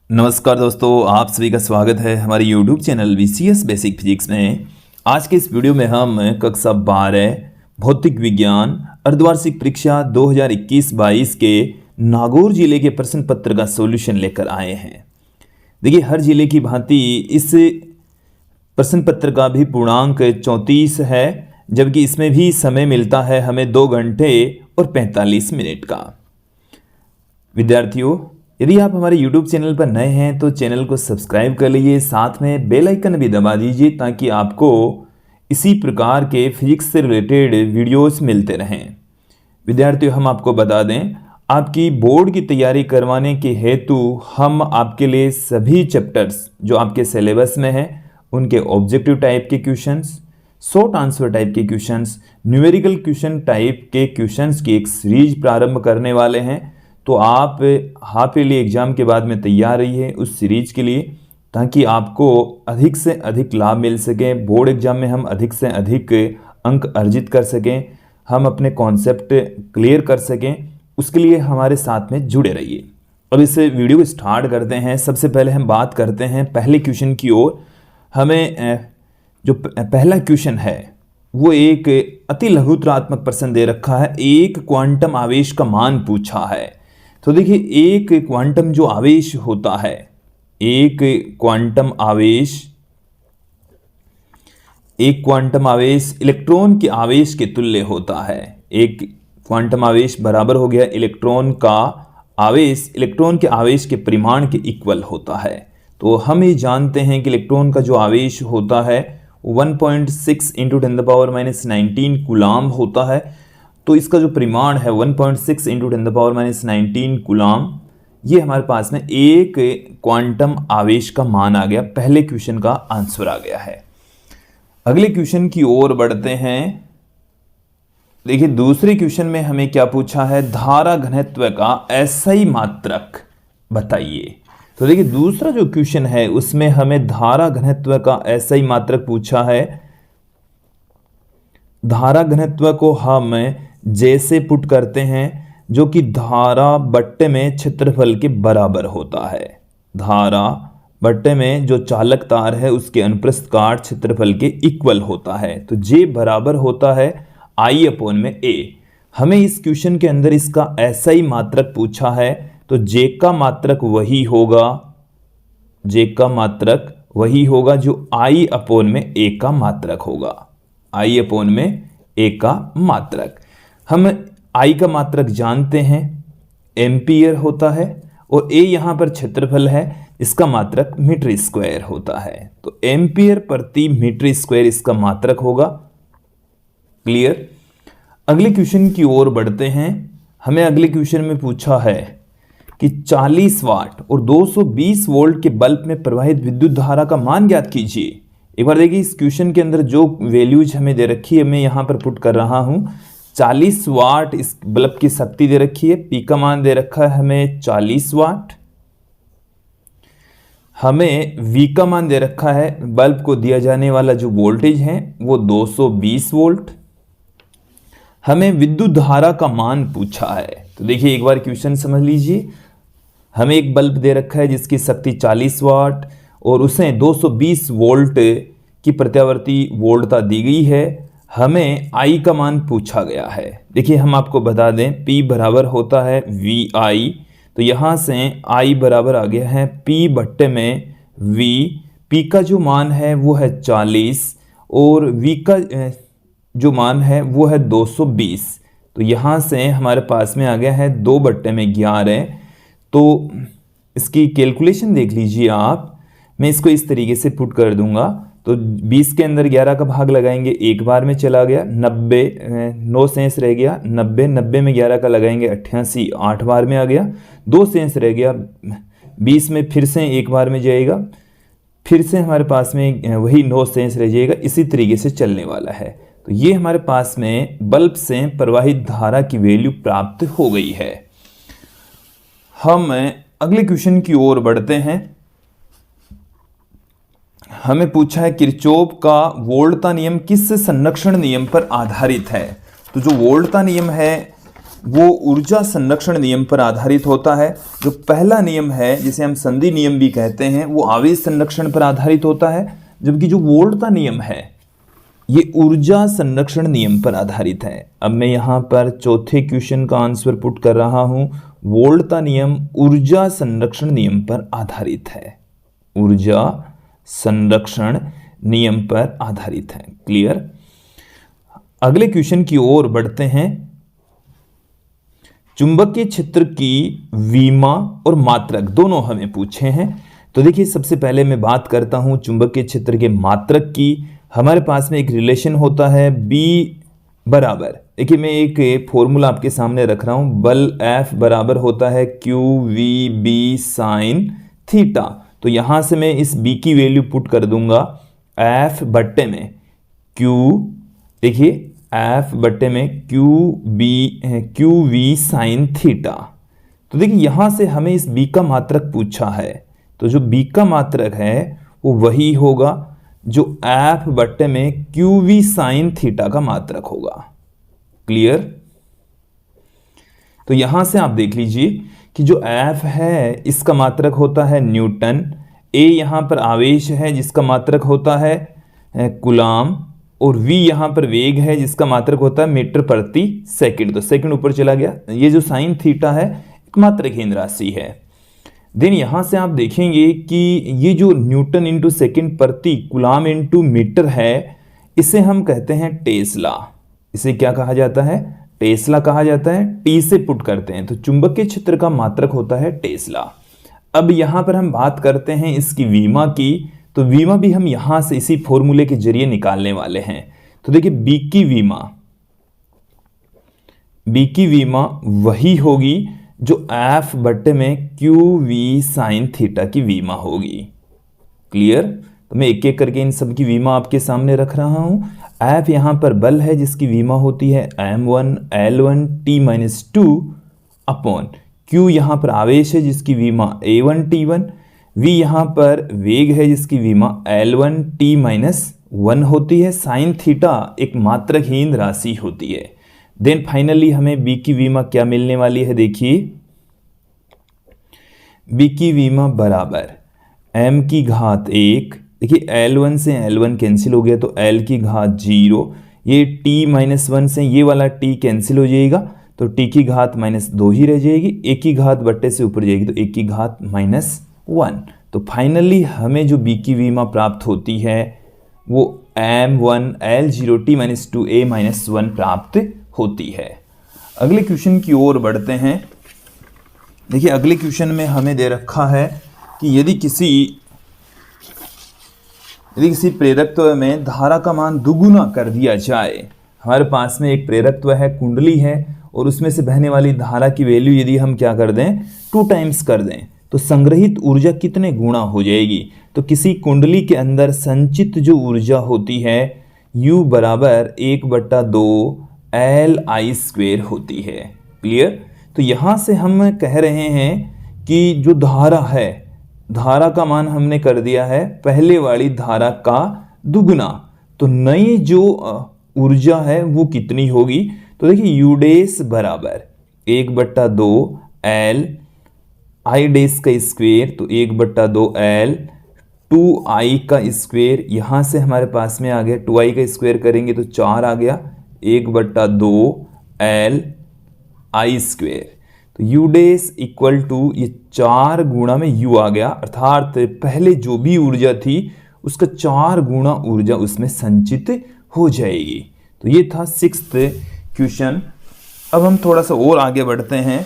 नमस्कार दोस्तों, आप सभी का स्वागत है हमारे YouTube channel VCS basic physics में। आज के इस वीडियो में हम कक्षा 12 भौतिक विज्ञान अर्धवार्षिक परीक्षा 2021-22 के नागौर जिले के प्रश्न पत्र का सॉल्यूशन लेकर आए हैं। देखिए, हर जिले की भांति इस प्रश्न पत्र का भी पूर्णांक 34 है, जबकि इसमें भी समय मिलता है हमें 2 घंटे और 45 मिनट का। विद्यार्थियों, यदि आप हमारे YouTube चैनल पर नए हैं तो चैनल को सब्सक्राइब कर लीजिए, साथ में बेल आइकन भी दबा दीजिए ताकि आपको इसी प्रकार के फिजिक्स से रिलेटेड वीडियोस मिलते रहें। विद्यार्थियों, हम आपको बता दें, आपकी बोर्ड की तैयारी करवाने के हेतु हम आपके लिए सभी चैप्टर्स जो आपके सिलेबस में हैं उनके ऑब्जेक्टिव टाइप के क्वेश्चंस, शॉर्ट आंसर टाइप के क्वेश्चंस, न्यूमेरिकल क्वेश्चन टाइप के क्वेश्चंस की एक सीरीज प्रारंभ करने वाले हैं। तो आप हाफ ईयरली एग्जाम के बाद में तैयार रहिए उस सीरीज के लिए, ताकि आपको अधिक से अधिक लाभ मिल सके। बोर्ड एग्जाम में हम अधिक से अधिक अंक अर्जित कर सकें, हम अपने कॉन्सेप्ट क्लियर कर सकें, उसके लिए हमारे साथ में जुड़े रहिए। अब इस वीडियो को स्टार्ट करते हैं। सबसे पहले हम बात करते हैं पहले क्वेश्चन की ओर। हमें जो पहला क्वेश्चन है वो एक अति लघुतरात्मक प्रश्न दे रखा है। एक क्वांटम आवेश का मान पूछा है। तो देखिए, एक क्वांटम जो आवेश होता है, एक क्वांटम आवेश इलेक्ट्रॉन के आवेश के तुल्य होता है। एक क्वांटम आवेश बराबर हो गया इलेक्ट्रॉन का आवेश, इलेक्ट्रॉन के आवेश के परिमाण के इक्वल होता है। तो हम ये जानते हैं कि इलेक्ट्रॉन का जो आवेश होता है 1.6 × 10⁻⁹ कूलाम होता है। तो इसका जो परिमाण है 1.6 × 10⁻⁹ कूलाम, ये हमारे पास में एक क्वांटम आवेश का मान आ गया। पहले क्वेश्चन का आंसर आ गया है। अगले क्वेश्चन की ओर बढ़ते हैं। देखिए, दूसरे क्वेश्चन में हमें क्या पूछा है, धारा घनत्व का एसआई मात्रक बताइए। तो देखिए, दूसरा जो क्वेश्चन है उसमें हमें धारा घनत्व का एसआई मात्रक पूछा है। धारा घनत्व को हम जैसे पुट करते हैं जो कि धारा बट्टे में क्षेत्रफल के बराबर होता है। धारा बट्टे में जो चालक तार है उसके अनुप्रस्थ काट क्षेत्रफल के इक्वल होता है। तो जे बराबर होता है I/A। हमें इस क्वेश्चन के अंदर इसका एसआई मात्रक पूछा है, तो जे का मात्रक वही होगा, जे का मात्रक वही होगा जो I/A का मात्रक होगा। I/A का मात्रक, हम I का मात्रक जानते हैं, एम्पियर होता है, और A यहाँ पर क्षेत्रफल है, इसका मात्रक मीटर स्क्वायर होता है। तो एम्पियर प्रति मीटर स्क्वायर इसका मात्रक होगा। क्लियर। अगले क्वेश्चन की ओर बढ़ते हैं। हमें अगले क्वेश्चन में पूछा है कि 40 वाट और 220 वोल्ट के बल्ब में प्रवाहित विद्युत धारा का मान ज्ञात कीजिए। एक बार देखिए, इस क्वेश्चन के अंदर जो वैल्यूज हमें दे रखी है मैं यहाँ पर पुट कर रहा हूँ। 40 वाट इस बल्ब की शक्ति दे रखी है, पी का मान दे रखा है हमें 40 वाट। हमें वी का मान दे रखा है, बल्ब को दिया जाने वाला जो वोल्टेज है वो 220 वोल्ट। हमें विद्युत धारा का मान पूछा है। तो देखिए, एक बार क्वेश्चन समझ लीजिए। हमें एक बल्ब दे रखा है जिसकी शक्ति 40 वाट और उसे 220 वोल्ट की प्रत्यावर्ती वोल्टता दी गई है। हमें I का मान पूछा गया है। देखिए, हम आपको बता दें P बराबर होता है VI। तो यहाँ से I बराबर आ गया है P/में V। P का जो मान है वो है 40 और V का जो मान है वो है 220। तो यहाँ से हमारे पास में आ गया है 2/11। तो इसकी कैलकुलेशन देख लीजिए आप। मैं इसको इस तरीके से पुट कर दूंगा। तो 20 के अंदर 11 का भाग लगाएंगे, एक बार में चला गया, 90 9 शेष रह गया, 90 में 11 का लगाएंगे 88, 8 बार में आ गया, 2 शेष रह गया, 20 में फिर से एक बार में जाएगा, फिर से हमारे पास में वही 9 शेष रह जाएगा। इसी तरीके से चलने वाला है। तो ये हमारे पास में बल्ब से प्रवाहित धारा की वैल्यू प्राप्त हो गई है। हम अगले क्वेश्चन की ओर बढ़ते हैं। हमें पूछा है किरचॉफ का वोल्टता नियम किस संरक्षण नियम पर आधारित है। तो जो वोल्टता नियम है वो ऊर्जा संरक्षण नियम पर आधारित होता है। जो पहला नियम है जिसे हम संधि नियम भी कहते हैं वो आवेश संरक्षण पर आधारित होता है, जबकि जो वोल्टा नियम है ये ऊर्जा संरक्षण नियम पर आधारित है। अब मैं यहाँ पर चौथे क्वेश्चन का आंसर पुट कर रहा हूँ। वोल्टा नियम ऊर्जा संरक्षण नियम पर आधारित है, ऊर्जा संरक्षण नियम पर आधारित है। क्लियर। अगले क्वेश्चन की ओर बढ़ते हैं। चुंबकीय क्षेत्र की विमा और मात्रक दोनों हमें पूछे हैं। तो देखिए सबसे पहले मैं बात करता हूं चुंबकीय क्षेत्र के मात्रक की। हमारे पास में एक रिलेशन होता है B बराबर, देखिए मैं एक फॉर्मूला आपके सामने रख रहा हूं, बल F बराबर होता है QVB साइन थीटा। तो यहां से मैं इस B की वैल्यू पुट कर दूंगा F बट्टे में Q, देखिए F बट्टे में QV साइन थीटा। तो देखिए यहां से हमें इस B का मात्रक पूछा है, तो जो B का मात्रक है वो वही होगा जो F बट्टे में QV साइन थीटा का मात्रक होगा। क्लियर। तो यहां से आप देख लीजिए कि जो F है इसका मात्रक होता है न्यूटन, A यहां पर आवेश है जिसका मात्रक होता है कूलाम, और V यहां पर वेग है जिसका मात्रक होता है मीटर प्रति सेकंड। तो सेकंड ऊपर चला गया। ये जो साइन थीटा है एक मात्रहीन राशि है। देन यहां से आप देखेंगे कि ये जो न्यूटन इंटू सेकंड प्रति कूलाम इंटू मीटर है इसे हम कहते हैं टेस्ला। इसे क्या कहा जाता है? टेस्ला कहा जाता है। टी से पुट करते हैं तो चुंबकीय क्षेत्र का मात्रक होता है टेस्ला। अब यहां पर हम बात करते हैं इसकी विमा की, तो विमा भी हम यहां से इसी फॉर्मूले के जरिए निकालने वाले हैं। तो देखिए बी की विमा वही होगी जो F बट्टे में QV साइन थीटा की विमा होगी। क्लियर। तो मैं एक एक करके इन सब की विमा आपके सामने रख रहा हूं। F यहां पर बल है जिसकी विमा होती है M1 L1 T-2 upon Q यहां पर आवेश है जिसकी विमा A1 T1, V यहां पर वेग है जिसकी विमा L1 T-1 होती है। साइन थीटा एक मात्रहीन राशि होती है। देन फाइनली हमें B की विमा क्या मिलने वाली है? देखिए B की विमा बराबर m की घात 1, देखिए L1 से L1 कैंसिल हो गया तो L की घात 0, ये T-1 से ये वाला T कैंसिल हो जाएगा तो T की घात -2 ही रह जाएगी। A की घात बट्टे से ऊपर जाएगी तो A की घात -1। तो फाइनली हमें जो B की विमा प्राप्त होती है वो M1 L0 T-2 A-1 प्राप्त होती है। अगले क्वेश्चन की ओर बढ़ते हैं। देखिए अगले क्वेश्चन में हमें दे रखा है कि यदि किसी प्रेरकत्व में धारा का मान दुगुना कर दिया जाए। हमारे पास में एक प्रेरकत्व है, कुंडली है, और उसमें से बहने वाली धारा की वैल्यू यदि हम क्या कर दें 2 टाइम्स कर दें तो संग्रहित ऊर्जा कितने गुना हो जाएगी? तो किसी कुंडली के अंदर संचित जो ऊर्जा होती है U बराबर 1/2 Li² होती है। क्लियर। तो यहां से हम कह रहे हैं कि जो धारा है, धारा का मान हमने कर दिया है पहले वाली धारा का दुगुना, तो नई जो ऊर्जा है वो कितनी होगी? तो देखिए U डैश बराबर 1/2 L I डैश का स्क्वायर, तो 1/2 L 2I का स्क्वायर, यहां से हमारे पास में आ गया 2I का स्क्वायर करेंगे तो 4 आ गया 1/2 L I²। तो U डैश इक्वल टू ये 4 गुणा में U आ गया, अर्थात पहले जो भी ऊर्जा थी उसका 4 गुणा ऊर्जा उसमें संचित हो जाएगी। तो ये था 6th क्वेश्चन। अब हम थोड़ा सा और आगे बढ़ते हैं।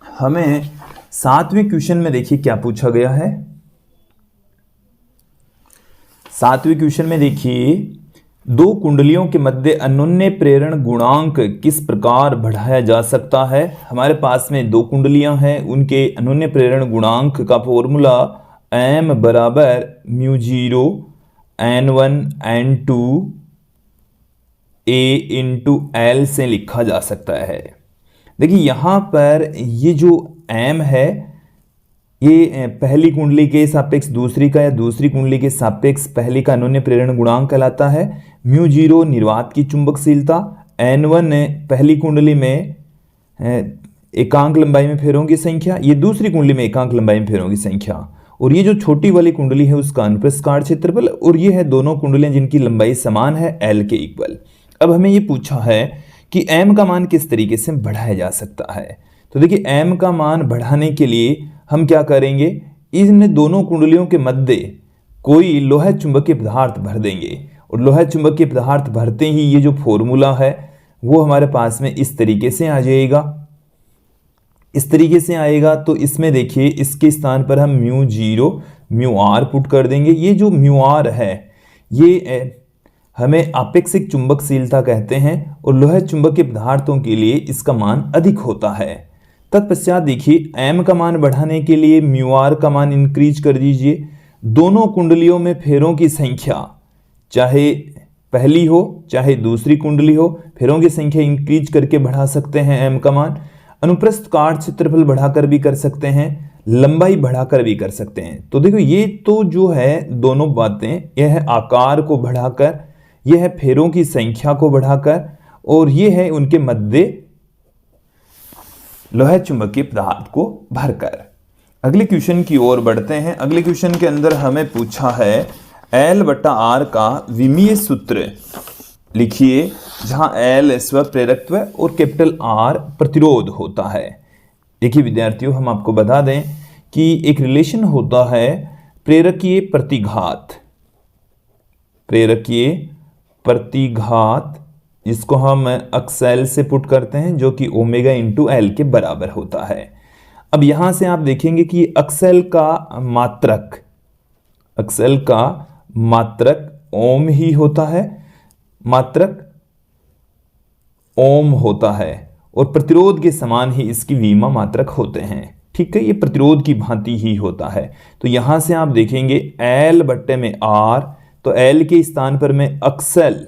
हमें 7वें क्वेश्चन में देखिए क्या पूछा गया है। 7वें क्वेश्चन में देखिए 2 कुंडलियों के मध्य अन्योन्य प्रेरण गुणांक किस प्रकार बढ़ाया जा सकता है? हमारे पास में 2 कुंडलियां हैं, उनके अन्योन्य प्रेरण गुणांक का फॉर्मूला M बराबर μ0 N1 N2 A into L से लिखा जा सकता है। देखिए यहां पर ये जो M है ये पहली कुंडली के सापेक्ष दूसरी का या दूसरी कुंडली के सापेक्ष पहली का अन्योन्य प्रेरण गुणांक कहलाता है। μ0 निर्वात की चुंबकशीलता, N1 पहली कुंडली में एकांक लंबाई में फेरों की संख्या, ये दूसरी कुंडली में एकांक लंबाई में फेरों की संख्या, और ये जो छोटी वाली कुंडली है उसका अनुप्रस्थ काट क्षेत्रफल, और ये है दोनों कुंडलियां जिनकी लंबाई समान है L के इक्वल। अब हमें ये पूछा है कि M का मान किस तरीके से बढ़ाया जा सकता है। तो देखिए M का मान बढ़ाने के लिए हम क्या करेंगे, इन दोनों कुंडलियों के मध्य कोई लोहा चुंबकीय पदार्थ भर देंगे, और लोहा चुंबकीय पदार्थ भरते ही ये जो फॉर्मूला है वो हमारे पास में इस तरीके से आ जाएगा, इस तरीके से आएगा। तो इसमें देखिए इसके स्थान पर हम μ0 μr पुट कर देंगे। ये जो μr है ये हमें आपेक्षिक चुंबकशीलता कहते हैं, और लोहा चुंबकीय पदार्थों के लिए इसका मान अधिक होता है। तत्पश्चात देखिए M का मान बढ़ाने के लिए μr का मान इंक्रीज कर दीजिए। दोनों कुंडलियों में फेरों की संख्या चाहे पहली हो चाहे दूसरी कुंडली हो, फेरों की संख्या इंक्रीज करके बढ़ा सकते हैं M का मान। अनुप्रस्थ काट क्षेत्रफल बढ़ाकर भी कर सकते हैं, लंबाई बढ़ाकर भी कर सकते हैं। तो देखो ये तो जो है दोनों बातें, यह है आकार को बढ़ाकर, यह है फेरों की संख्या को बढ़ाकर, और यह है उनके मध्य लोहा चुंबकीय पदार्थ को भरकर। अगले क्वेश्चन की ओर बढ़ते हैं। अगले क्वेश्चन के अंदर हमें पूछा है L/R का विमीय सूत्र लिखिए, जहां L स्वप्रेरकत्व और कैपिटल R प्रतिरोध होता है। देखिए विद्यार्थियों, हम आपको बता दें कि एक रिलेशन होता है प्रेरकीय प्रतिघात, प्रेरकीय प्रतिघात जिसको हम अक्सेल से पुट करते हैं, जो कि ओमेगा इंटू एल के बराबर होता है। अब यहां से आप देखेंगे कि अक्सेल का मात्रक, अक्सेल का मात्रक ओम ही होता है, मात्रक ओम होता है, और प्रतिरोध के समान ही इसकी वीमा मात्रक होते हैं। ठीक है, ये प्रतिरोध की भांति ही होता है। तो यहां से आप देखेंगे L बट्टे में R, तो L के स्थान पर मैं अक्सेल,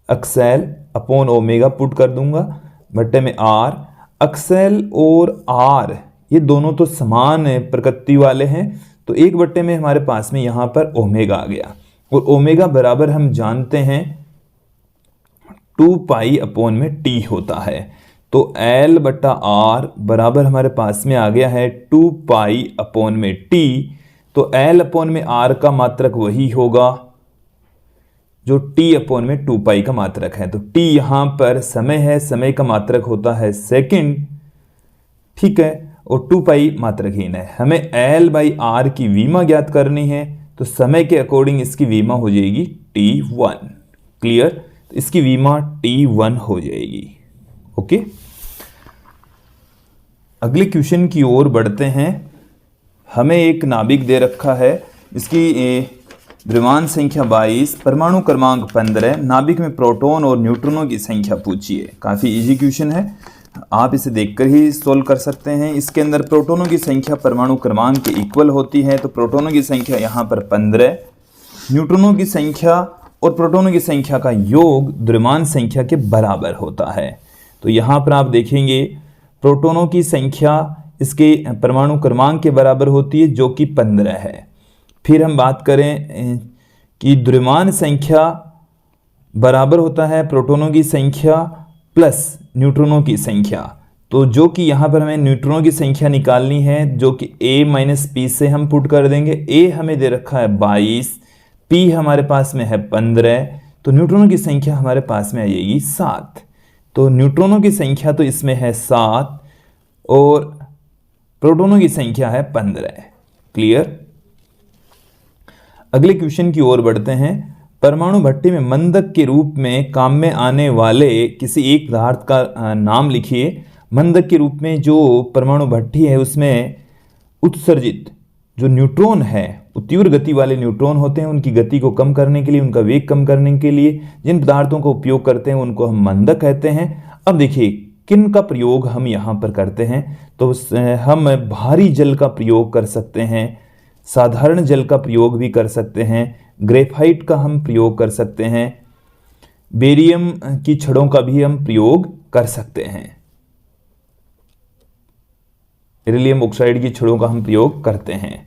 अक्सेल अपॉन ओमेगा पुट कर दूंगा बट्टे में R। अक्सेल और R ये दोनों तो समान प्रकृति वाले हैं, तो एक बट्टे में हमारे पास में यहां पर ओमेगा आ गया, और ओमेगा बराबर हम जानते हैं 2 पाई अपॉन में T होता है। तो L बट्टा R बराबर हमारे पास में आ गया है 2 पाई अपॉन में T। तो L अपॉन में R का मात्रक वही होगा जो T अपॉन में 2 पाई का मात्रक है। तो T यहां पर समय है, समय का मात्रक होता है सेकंड, ठीक है, और 2 पाई मात्रकहीन है। हमें L बाई R की वीमा ज्ञात करनी है, तो समय के अकॉर्डिंग इसकी वीमा हो जाएगी T1। क्लियर, तो इसकी वीमा T1 हो जाएगी। ओके, अगले क्वेश्चन की ओर बढ़ते हैं। हमें एक नाभिक दे रखा है, इसकी द्रव्यमान संख्या 22, परमाणु क्रमांक 15, नाभिक में प्रोटॉन और न्यूट्रॉनों की संख्या पूछिए। काफ़ी इजी क्वेश्चन है, आप इसे देखकर ही सोल्व कर सकते हैं। इसके अंदर प्रोटॉनों की संख्या परमाणु क्रमांक के इक्वल होती है, तो प्रोटॉनों की संख्या यहाँ पर 15, न्यूट्रॉनों की संख्या और प्रोटॉनों की संख्या का योग द्रव्यमान संख्या के बराबर होता है। तो यहाँ पर आप देखेंगे प्रोटॉनों की संख्या इसके परमाणु क्रमांक के बराबर होती है, जो कि 15 है। फिर हम बात करें कि द्रव्यमान संख्या बराबर होता है प्रोटॉनों की संख्या प्लस न्यूट्रॉनों की संख्या, तो जो कि यहाँ पर हमें न्यूट्रॉनों की संख्या निकालनी है, जो कि A माइनस P से हम पुट कर देंगे। A हमें दे रखा है 22, P हमारे पास में है 15, तो न्यूट्रॉनों की संख्या हमारे पास में आ जाएगी 7। तो न्यूट्रॉनों की संख्या तो इसमें है 7 और प्रोटॉनों की संख्या है 15। क्लियर, अगले क्वेश्चन की ओर बढ़ते हैं। परमाणु भट्टी में मंदक के रूप में काम में आने वाले किसी एक पदार्थ का नाम लिखिए। मंदक के रूप में जो परमाणु भट्टी है उसमें उत्सर्जित जो न्यूट्रॉन है, तीव्र गति वाले न्यूट्रॉन होते हैं, उनकी गति को कम करने के लिए, उनका वेग कम करने के लिए जिन पदार्थों का उपयोग करते हैं उनको हम मंदक कहते हैं। अब देखिए किन का प्रयोग हम यहाँ पर करते हैं, तो हम भारी जल का प्रयोग कर सकते हैं, साधारण जल का प्रयोग भी कर सकते हैं, ग्रेफाइट का हम प्रयोग कर सकते हैं, बेरियम की छड़ों का भी हम प्रयोग कर सकते हैं, बेरिलियम ऑक्साइड की छड़ों का हम प्रयोग करते हैं।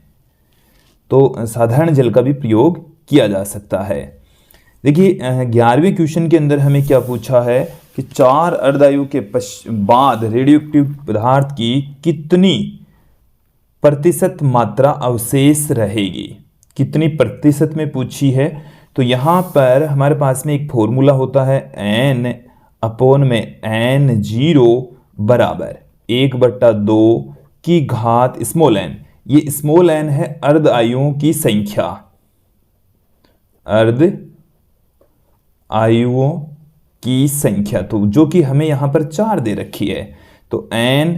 तो साधारण जल का भी प्रयोग किया जा सकता है। देखिए 11वें क्वेश्चन के अंदर हमें क्या पूछा है कि 4 अर्धआयु के बाद रेडियोएक्टिव पदार्थ की कितनी प्रतिशत मात्रा अवशेष रहेगी, कितनी प्रतिशत में पूछी है। तो यहाँ पर हमारे पास में एक फॉर्मूला होता है n अपॉन में n0 बराबर 1/2 की घात स्मॉल n। ये स्मॉल n है अर्ध आयुओं की संख्या, अर्ध आयुओं की संख्या, तो जो कि हमें यहां पर 4 दे रखी है। तो n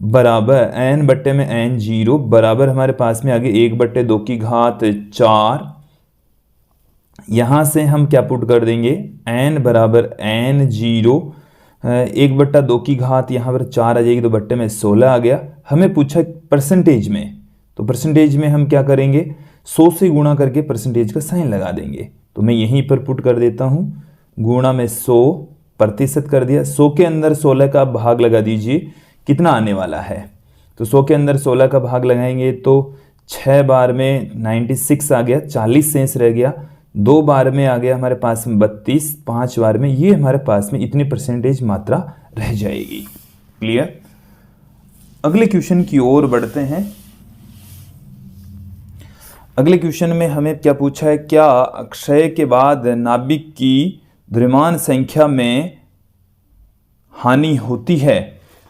बराबर n बट्टे में n0 बराबर हमारे पास में आगे 1/2 की घात 4। यहां से हम क्या पुट कर देंगे, n बराबर n0 1/2 की घात यहाँ पर 4 आ जाएगी, तो बट्टे में 16 आ गया। हमें पूछा परसेंटेज में, तो परसेंटेज में हम क्या करेंगे, 100 से गुणा करके परसेंटेज का साइन लगा देंगे। तो मैं यहीं पर पुट कर देता हूं, गुणा में 100 प्रतिशत कर दिया, 100 के अंदर 16 का भाग लगा दीजिए, कितना आने वाला है। तो 100 के अंदर 16 का भाग लगाएंगे तो 6 बार में 96 आ गया, 40 शेष रह गया, 2 बार में आ गया हमारे पास में 32, 5 बार में ये हमारे पास में इतनी परसेंटेज मात्रा रह जाएगी। क्लियर। अगले क्वेश्चन की ओर बढ़ते हैं। अगले क्वेश्चन में हमें क्या पूछा है, क्या क्षय के बाद नाभिक की द्रव्यमान संख्या में हानि होती है।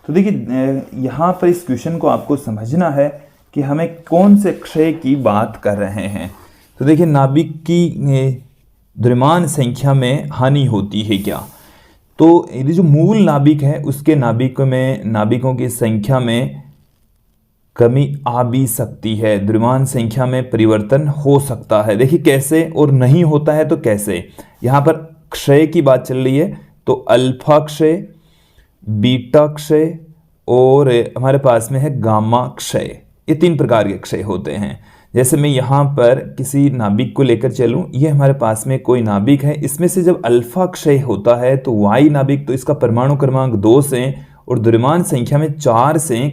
तो देखिए यहाँ पर इस क्वेश्चन को आपको समझना है कि हमें कौन से क्षय की बात कर रहे हैं। तो देखिए नाभिक की द्रव्यमान संख्या में हानि होती है क्या, तो ये जो मूल नाभिक है उसके नाभिकों की संख्या में कमी आ भी सकती है, द्रव्यमान संख्या में परिवर्तन हो सकता है। देखिए कैसे, और नहीं होता है तो कैसे। यहाँ पर क्षय की बात चल रही है तो अल्फा क्षय, बीटा क्षय और हमारे पास में है गामा क्षय, ये 3 प्रकार के क्षय होते हैं। जैसे मैं यहाँ पर किसी नाभिक को लेकर चलूँ, ये हमारे पास में कोई नाभिक है, इसमें से जब अल्फा क्षय होता है तो वाई नाभिक, तो इसका परमाणु क्रमांक 2 से और द्रव्यमान संख्या में 4 से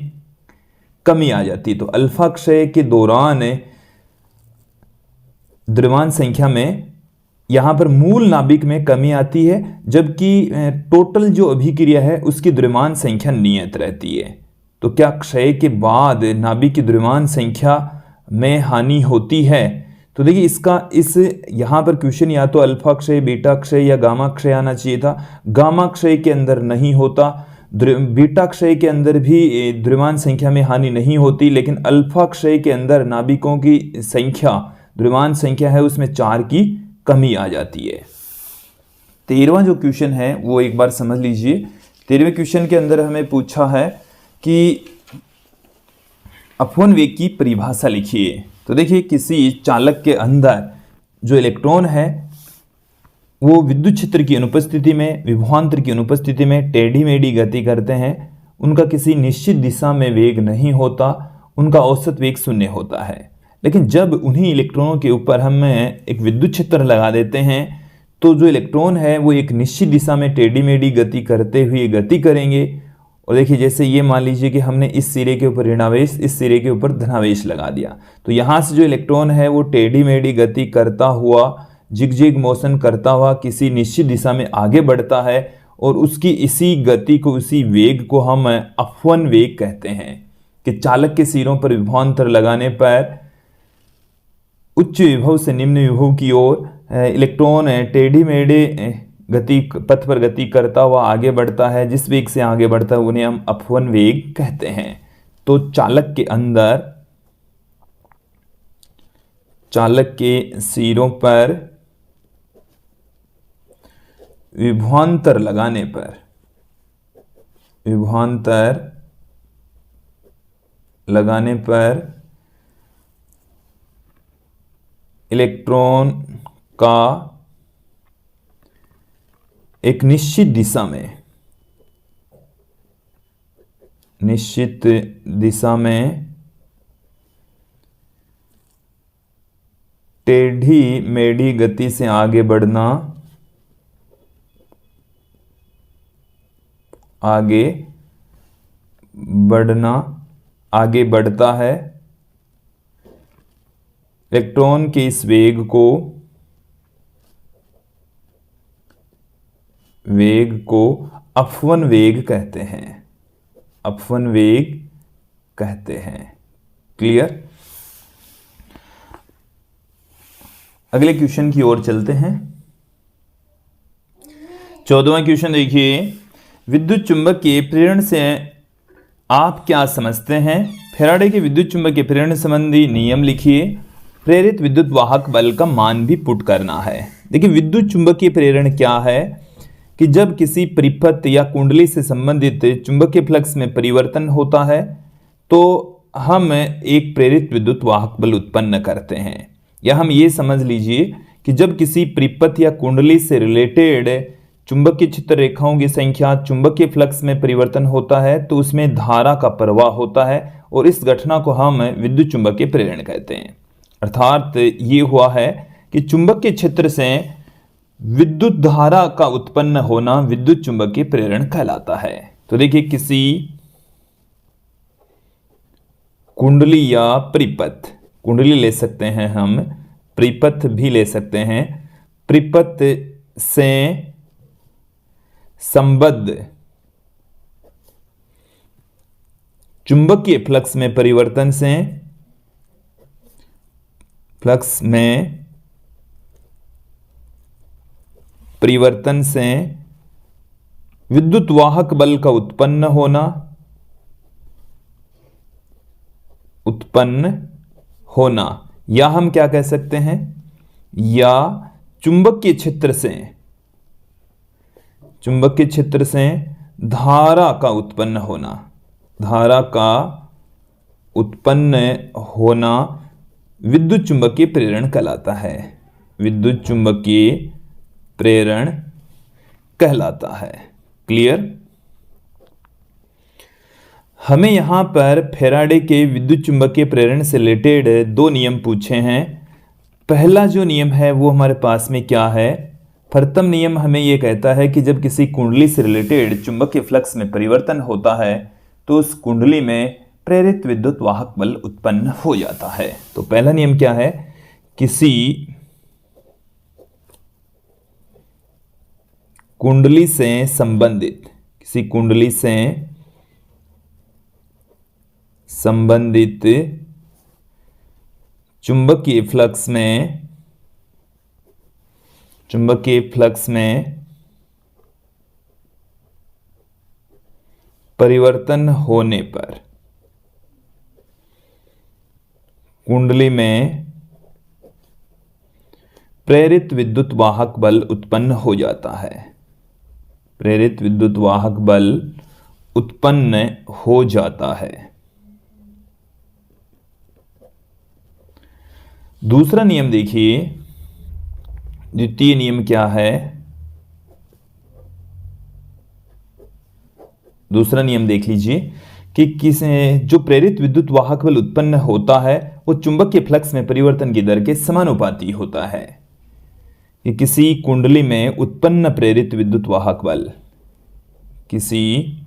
कमी आ जाती है। तो अल्फा क्षय के दौरान द्रव्यमान संख्या में यहां पर मूल नाभिक में कमी आती है, जबकि टोटल जो अभिक्रिया है उसकी द्रव्यमान संख्या नियत रहती है। तो क्या क्षय के बाद नाभिक की द्रव्यमान संख्या में हानि होती है। तो देखिए इस यहां पर क्वेश्चन या तो अल्फा क्षय, बीटा क्षय या गामा क्षय आना चाहिए था। गामा क्षय के अंदर नहीं होता, बीटा क्षय के अंदर भी द्रव्यमान संख्या में हानि नहीं होती, लेकिन अल्फा क्षय के अंदर नाभिकों की संख्या, द्रव्यमान संख्या है उसमें 4 की कमी आ जाती है। 13वां जो क्वेश्चन है वो एक बार समझ लीजिए। 13वें क्वेश्चन के अंदर हमें पूछा है कि अपवन वेग की परिभाषा लिखिए। तो देखिए किसी चालक के अंदर जो इलेक्ट्रॉन है वो विद्युत क्षेत्र की अनुपस्थिति में, विभवांतर की अनुपस्थिति में टेढ़ी मेढ़ी गति करते हैं। उनका किसी निश्चित दिशा में वेग नहीं होता, उनका औसत वेग 0 होता है। लेकिन जब उन्हीं इलेक्ट्रॉनों के ऊपर हम एक विद्युत क्षेत्र लगा देते हैं तो जो इलेक्ट्रॉन है वो एक निश्चित दिशा में टेढ़ी मेढ़ी गति करते हुए गति करेंगे। और देखिए जैसे ये मान लीजिए कि हमने इस सिरे के ऊपर ऋणावेश, इस सिरे के ऊपर धनावेश लगा दिया, तो यहाँ से जो इलेक्ट्रॉन है वो टेढ़ी मेढ़ी गति करता हुआ, जिग मोशन करता हुआ किसी निश्चित दिशा में आगे बढ़ता है, और उसकी इसी गति को, उसी वेग को हम अपवन वेग कहते हैं। कि चालक के सिरों पर विभवांतर लगाने पर उच्च विभव से निम्न विभव की ओर इलेक्ट्रॉन टेढ़ी मेढ़े गति पथ पर गति करता हुआ आगे बढ़ता है। जिस वेग से आगे बढ़ता है उन्हें हम अपवन वेग कहते हैं। तो चालक के अंदर, चालक के सिरों पर विभवांतर लगाने पर, विभवांतर लगाने पर इलेक्ट्रॉन का एक निश्चित दिशा में, निश्चित दिशा में टेढ़ी मेढ़ी गति से आगे बढ़ना, आगे बढ़ता है। इलेक्ट्रॉन के इस वेग को वेग को अपवन वेग कहते हैं, अपवन वेग कहते हैं। क्लियर। अगले क्वेश्चन की ओर चलते हैं। 14वां क्वेश्चन देखिए, विद्युत चुंबक के प्रेरण से आप क्या समझते हैं? फैराडे के विद्युत चुंबक के प्रेरण संबंधी नियम लिखिए। प्रेरित विद्युत वाहक बल का मान भी पुट करना है। देखिए विद्युत चुंबकीय प्रेरण क्या है कि जब किसी परिपथ या कुंडली से संबंधित चुंबकीय फ्लक्स में परिवर्तन होता है तो हम एक प्रेरित विद्युत वाहक बल उत्पन्न करते हैं। या हम ये समझ लीजिए कि जब किसी परिपथ या कुंडली से रिलेटेड चुंबकीय चित्र रेखाओं की संख्या चुंबकीय फ्लक्स में परिवर्तन होता है तो उसमें धारा का प्रवाह होता है और इस घटना को हम विद्युत चुंबकीय प्रेरण कहते हैं। अर्थात ये हुआ है कि चुंबकीय क्षेत्र से विद्युत धारा का उत्पन्न होना विद्युत चुंबकीय प्रेरण कहलाता है। तो देखिए किसी कुंडली या परिपथ, कुंडली ले सकते हैं हम, परिपथ भी ले सकते हैं, परिपथ से संबद्ध चुंबकीय फ्लक्स में परिवर्तन से, फ्लक्स में परिवर्तन से विद्युत वाहक बल का उत्पन्न होना या हम क्या कह सकते हैं, या चुंबकीय क्षेत्र से धारा का उत्पन्न होना, धारा का उत्पन्न होना विद्युत चुंबकीय प्रेरण कहलाता है, विद्युत चुंबकीय प्रेरण कहलाता है। क्लियर। हमें यहां पर फैराडे के विद्युत चुंबकीय प्रेरण से रिलेटेड दो नियम पूछे हैं। पहला जो नियम है वो हमारे पास में क्या है, प्रथम नियम हमें यह कहता है कि जब किसी कुंडली से रिलेटेड चुंबकीय फ्लक्स में परिवर्तन होता है तो उस कुंडली में प्रेरित विद्युत वाहक बल उत्पन्न हो जाता है। तो पहला नियम क्या है, किसी कुंडली से संबंधित चुंबकीय फ्लक्स में परिवर्तन होने पर कुंडली में प्रेरित विद्युत वाहक बल उत्पन्न हो जाता है, प्रेरित विद्युत वाहक बल उत्पन्न हो जाता है। दूसरा नियम देखिए, द्वितीय नियम क्या है, दूसरा नियम देख लीजिए कि जो प्रेरित विद्युत वाहक बल उत्पन्न होता है वो चुंबकीय फ्लक्स में परिवर्तन की दर के समानुपाती होता है। कि किसी कुंडली में उत्पन्न प्रेरित विद्युत वाहक बल, किसी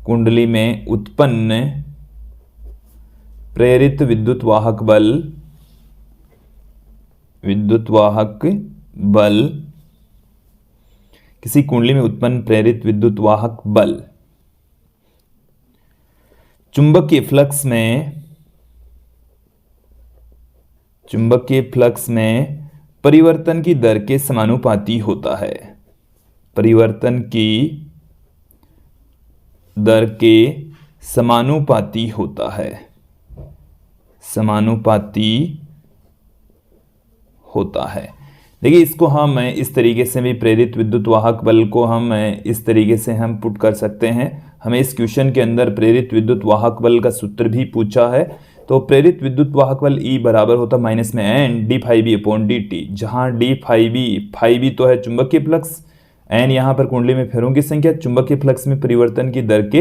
कुंडली में उत्पन्न प्रेरित विद्युत वाहक बल, किसी कुंडली में उत्पन्न प्रेरित विद्युत वाहक बल चुंबकीय फ्लक्स में परिवर्तन की दर के समानुपाती होता है, परिवर्तन की दर के समानुपाती होता है, समानुपाती होता है। देखिए इसको हम इस तरीके से भी प्रेरित विद्युत वाहक बल को हम इस तरीके से हम पुट कर सकते हैं। हमें इस क्वेश्चन के अंदर प्रेरित विद्युत वाहक बल का सूत्र भी पूछा है। तो प्रेरित विद्युत वाहक बल E बराबर होता माइनस में n d phi B upon d t, जहाँ डी फाई बी तो है चुंबकीय फ्लक्स, n यहाँ पर कुंडली में फेरों की संख्या, चुंबकीय फ्लक्स में परिवर्तन की दर के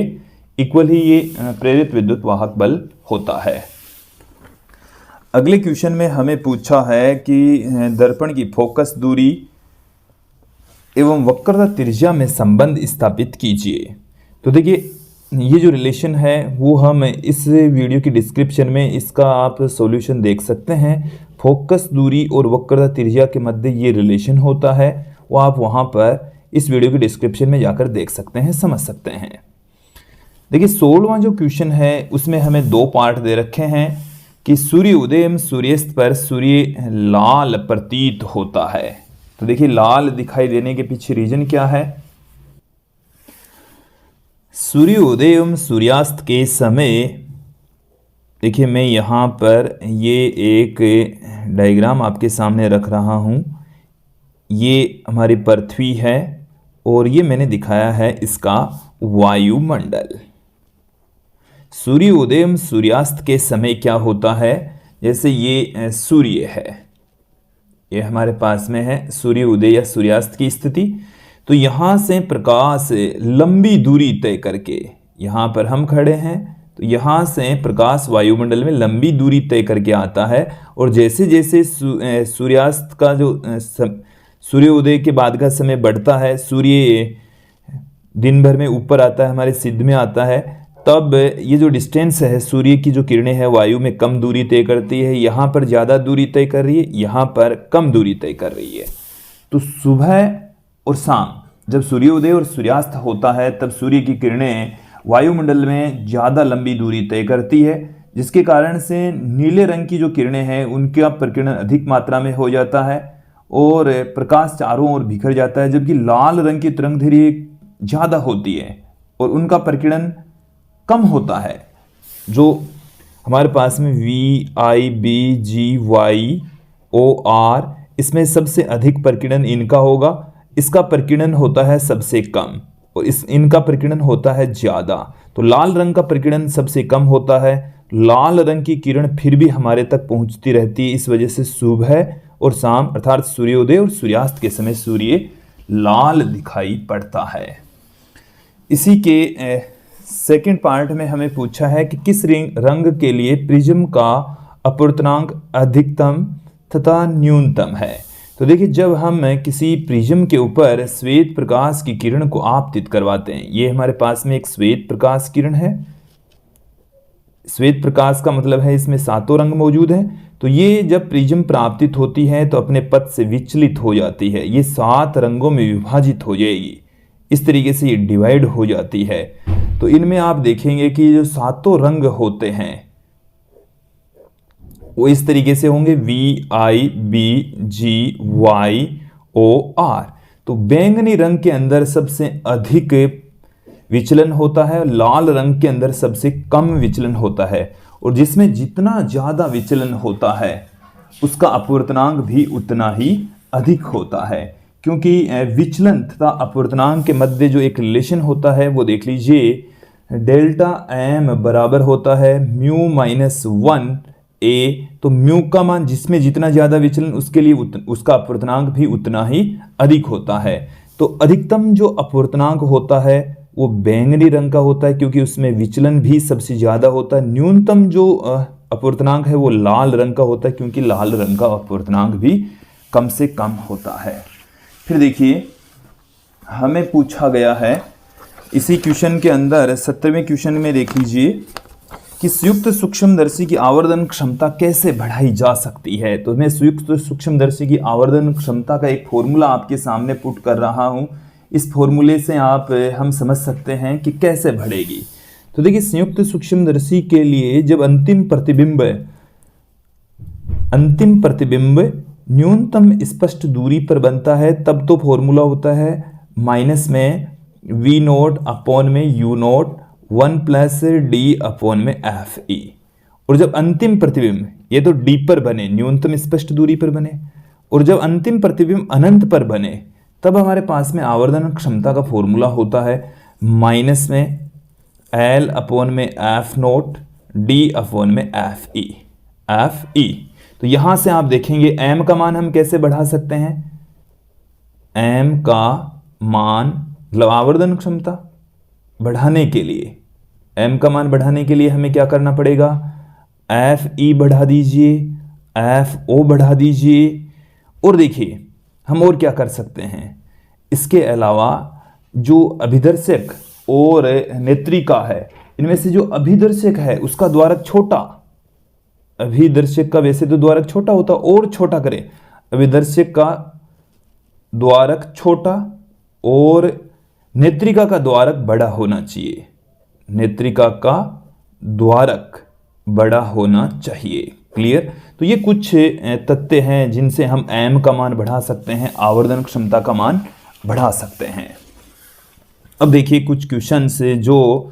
इक्वल ही ये प्रेरित विद्युत वाहक बल होता है। अगले क्वेश्चन में हमें पूछा है कि दर्पण की फोकस दूरी एवं वक्रता त्रिज्या में संबंध स्थापित कीजिए। तो देखिए ये जो रिलेशन है वो हम इस वीडियो की डिस्क्रिप्शन में इसका आप सॉल्यूशन देख सकते हैं। फोकस दूरी और वक्रता त्रिज्या के मध्य ये रिलेशन होता है, वो आप वहाँ पर इस वीडियो के डिस्क्रिप्शन में जाकर देख सकते हैं, समझ सकते हैं। देखिए 16वां जो क्वेश्चन है उसमें हमें दो पार्ट दे रखे हैं कि सूर्य उदय एवं सूर्यास्त पर सूर्य लाल प्रतीत होता है। तो देखिए लाल दिखाई देने के पीछे रीजन क्या है। सूर्य उदय एवं सूर्यास्त के समय, देखिए मैं यहाँ पर ये एक डायग्राम आपके सामने रख रहा हूँ। ये हमारी पृथ्वी है और ये मैंने दिखाया है इसका वायुमंडल। सूर्य उदय एवं सूर्यास्त के समय क्या होता है, जैसे ये सूर्य है, ये हमारे पास में है सूर्य उदय या सूर्यास्त की स्थिति। तो यहाँ से प्रकाश लंबी दूरी तय करके, यहाँ पर हम खड़े हैं तो यहाँ से प्रकाश वायुमंडल में लंबी दूरी तय करके आता है, और जैसे जैसे सूर्यास्त का जो सूर्योदय के बाद का समय बढ़ता है, सूर्य दिन भर में ऊपर आता है, हमारे सिद्ध में आता है, तब ये जो डिस्टेंस है, सूर्य की जो किरणें हैं वायु में कम दूरी तय करती है। यहाँ पर ज़्यादा दूरी तय कर रही है, यहाँ पर कम दूरी तय कर रही है। तो सुबह और शाम जब सूर्योदय और सूर्यास्त होता है तब सूर्य की किरणें वायुमंडल में ज़्यादा लंबी दूरी तय करती है, जिसके कारण से नीले रंग की जो किरणें हैं उनका प्रकीर्णन अधिक मात्रा में हो जाता है और प्रकाश चारों ओर बिखर जाता है, जबकि लाल रंग की तरंगधैर्घ्य ज़्यादा होती है और उनका प्रकीर्णन कम होता है। जो हमारे पास में VIBGYOR, इसमें सबसे अधिक प्रकीर्णन इनका होगा, इसका प्रकीर्णन होता है सबसे कम और इनका प्रकीर्णन होता है ज़्यादा। तो लाल रंग का प्रकीर्णन सबसे कम होता है, लाल रंग की किरण फिर भी हमारे तक पहुंचती रहती है। इस वजह से सुबह और शाम अर्थात सूर्योदय और सूर्यास्त के समय सूर्य लाल दिखाई पड़ता है। इसी के सेकंड पार्ट में हमें पूछा है कि किस रंग के लिए प्रिज्म का अपवर्तनांक अधिकतम तथा न्यूनतम है। तो देखिए जब हम किसी प्रिज्म के ऊपर श्वेत प्रकाश की किरण को आपतित करवाते हैं, ये हमारे पास में एक श्वेत प्रकाश किरण है। श्वेत प्रकाश का मतलब है इसमें सातों रंग मौजूद हैं। तो ये जब प्रिज्म प्राप्तित होती है तो अपने पथ से विचलित हो जाती है, ये 7 रंगों में विभाजित हो जाएगी। इस तरीके से ये डिवाइड हो जाती है। तो इनमें आप देखेंगे कि जो सातों रंग होते हैं वो इस तरीके से होंगे VIBGYOR। तो बैंगनी रंग के अंदर सबसे अधिक विचलन होता है, लाल रंग के अंदर सबसे कम विचलन होता है, और जिसमें जितना ज़्यादा विचलन होता है उसका अपवर्तनांक भी उतना ही अधिक होता है। क्योंकि विचलन तथा अपवर्तनांक के मध्य जो एक रिलेशन होता है वो देख लीजिए, डेल्टा M बराबर होता है म्यू माइनस 1A। तो म्यू का मान जिसमें जितना ज़्यादा विचलन उसके लिए उसका अपवर्तनांक भी उतना ही अधिक होता है। तो अधिकतम जो अपवर्तनांक होता है वो बैंगनी रंग का होता है क्योंकि उसमें विचलन भी सबसे ज़्यादा होता है। न्यूनतम जो अपवर्तनांक है वो लाल रंग का होता है क्योंकि लाल रंग का अपवर्तनांक भी कम से कम होता है। फिर देखिए हमें पूछा गया है इसी क्वेश्चन के अंदर 17वें क्वेश्चन में देख लीजिए कि संयुक्त सूक्ष्मदर्शी की आवर्धन क्षमता कैसे बढ़ाई जा सकती है। तो मैं संयुक्त सूक्ष्मदर्शी की आवर्धन क्षमता का एक फॉर्मूला आपके सामने पुट कर रहा हूं। इस फॉर्मूले से हम समझ सकते हैं कि कैसे बढ़ेगी। तो देखिए संयुक्त सूक्ष्मदर्शी के लिए जब अंतिम प्रतिबिंब न्यूनतम स्पष्ट दूरी पर बनता है तब तो फॉर्मूला होता है माइनस में V0 अपॉन में U0 1 प्लस D अपॉन में FE। और जब अंतिम प्रतिबिंब ये तो D पर बने, न्यूनतम स्पष्ट दूरी पर बने, और जब अंतिम प्रतिबिंब अनंत पर बने तब हमारे पास में आवर्धन क्षमता का फॉर्मूला होता है माइनस में L अपॉन में F0 D अपॉन में FE। तो यहां से आप देखेंगे M का मान हम कैसे बढ़ा सकते हैं। M का मान मतलब आवर्धन क्षमता बढ़ाने के लिए, M का मान बढ़ाने के लिए हमें क्या करना पड़ेगा, FE बढ़ा दीजिए, FO बढ़ा दीजिए। और देखिए हम और क्या कर सकते हैं, इसके अलावा जो अभिदर्शक और नेत्रिका है इनमें से जो अभिदर्शक है उसका द्वारक छोटा, अभिदर्शक का वैसे तो द्वारक छोटा होता और छोटा करें, अभिदर्शक का द्वारक छोटा और नेत्रिका का द्वारक बड़ा होना चाहिए। नेत्रिका का द्वारक बड़ा होना चाहिए। क्लियर। तो ये कुछ तथ्य हैं जिनसे हम एम का मान बढ़ा सकते हैं, आवर्धन क्षमता का मान बढ़ा सकते हैं। अब देखिए कुछ क्वेश्चन से जो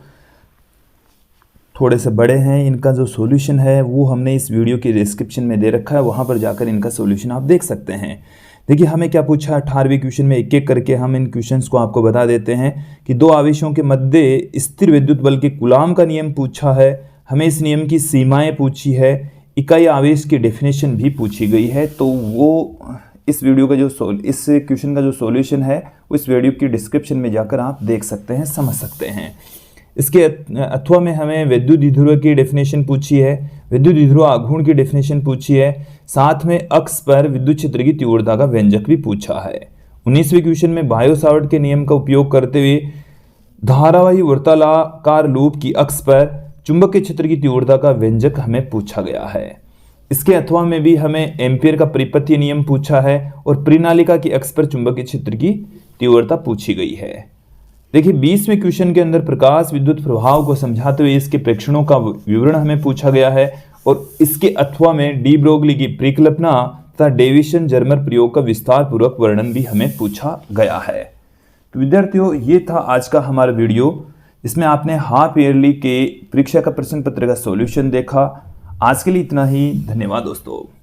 थोड़े से बड़े हैं, इनका जो सॉल्यूशन है वो हमने इस वीडियो के डिस्क्रिप्शन में दे रखा है, वहां पर जाकर इनका सॉल्यूशन आप देख सकते हैं। देखिए हमें क्या पूछा, 18वें क्वेश्चन में एक एक करके हम इन क्वेश्चंस को आपको बता देते हैं कि दो आवेशों के मध्य स्थिर विद्युत बल के कूलाम का नियम पूछा है, हमें इस नियम की सीमाएं पूछी है, इकाई आवेश की डेफिनेशन भी पूछी गई है। तो वो इस वीडियो का इस क्वेश्चन का जो सॉल्यूशन है उस वीडियो की डिस्क्रिप्शन में जाकर आप देख सकते हैं, समझ सकते हैं। इसके अथवा में हमें विद्युत द्विध्रुव की डेफिनेशन पूछी है, विद्युत द्विध्रुव आघूर्ण की डेफिनेशन पूछी है, साथ में अक्ष पर विद्युत क्षेत्र की तीव्रता का व्यंजक भी पूछा है। 19वें क्वेश्चन में बायो सावर्ट के नियम का उपयोग करते हुए धारावाही वृत्ताकार लूप की अक्ष पर चुंबकीय क्षेत्र की तीव्रता का व्यंजक हमें पूछा गया है। इसके अथवा में भी हमें एम्पियर का परिपथीय नियम पूछा है और परिनालिका की अक्ष पर चुंबकीय क्षेत्र की तीव्रता पूछी गई है। देखिए 20वें क्वेश्चन के अंदर प्रकाश विद्युत प्रभाव को समझाते हुए इसके प्रेक्षणों का विवरण हमें पूछा गया है और इसके अथवा में डी ब्रोगली की परिकल्पना तथा डेविसन जर्मर प्रयोग का विस्तार पूर्वक वर्णन भी हमें पूछा गया है। तो विद्यार्थियों ये था आज का हमारा वीडियो, इसमें आपने हाफ ईयरली के परीक्षा का प्रश्न पत्र का सॉल्यूशन देखा। आज के लिए इतना ही, धन्यवाद दोस्तों।